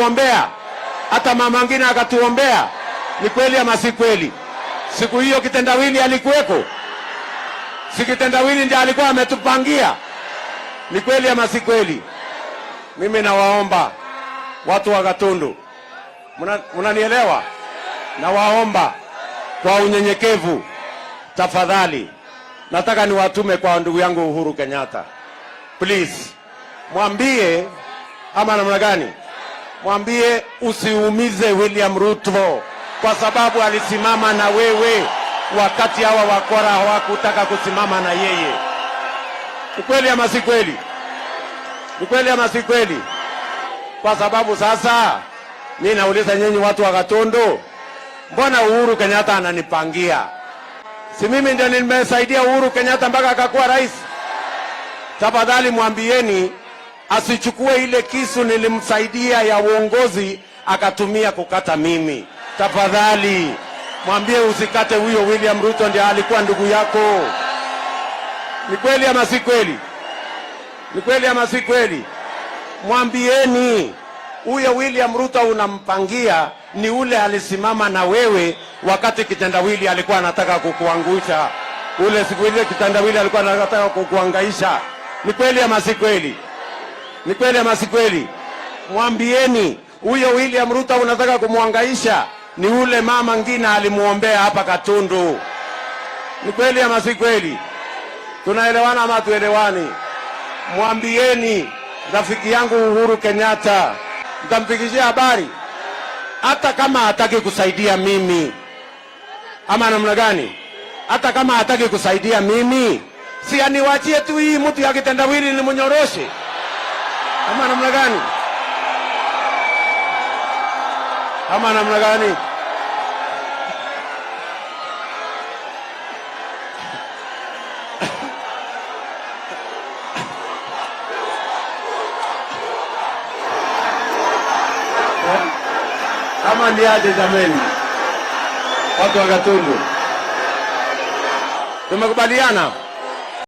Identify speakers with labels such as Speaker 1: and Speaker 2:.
Speaker 1: alituombea, hata mama mwingine akatuombea. Ni kweli ama si kweli? Siku hiyo kitendawili alikuweko? Si kitendawili ndiye alikuwa ametupangia? Ni kweli ama si kweli? Mimi nawaomba watu wa Gatundu, mnanielewa? Nawaomba kwa unyenyekevu, tafadhali, nataka niwatume kwa ndugu yangu Uhuru Kenyatta. Please, mwambie, ama namna gani? Mwambie usiumize William Ruto kwa sababu alisimama na wewe wakati hawa wakora hawakutaka kusimama na yeye. Ni kweli ama si kweli? Ni kweli ama si kweli? Kwa sababu sasa mimi nauliza nyinyi watu wa Gatundu, mbona Uhuru Kenyatta ananipangia? Si mimi ndio nimesaidia Uhuru Kenyatta mpaka akakuwa rais? Tafadhali mwambieni asichukue ile kisu nilimsaidia ya uongozi akatumia kukata mimi. Tafadhali mwambie usikate huyo William Ruto, ndiye alikuwa ndugu yako. Ni kweli ama si kweli? Ni kweli ama si kweli? Mwambieni huyo William Ruto unampangia ni ule alisimama na wewe wakati kitendawili alikuwa anataka kukuangusha. Ule siku ile kitendawili alikuwa anataka kukuangaisha. Ni kweli ama si kweli? Ni kweli ama si kweli? Mwambieni huyo William Ruto unataka kumwangaisha ni ule mama ngina alimuombea hapa Gatundu. Ni kweli ama si kweli? Tunaelewana ama tuelewani? Mwambieni rafiki yangu Uhuru Kenyatta, mtamfikishia habari hata kama hataki kusaidia mimi. Ama namna gani? Hata kama hataki kusaidia mimi, si aniwachie tu hii mtu ya kitendawili ni mnyoroshe. Ama namna gani? Ama namna gani? Kama ni aje jameni, watu wa Gatundu, tumekubaliana?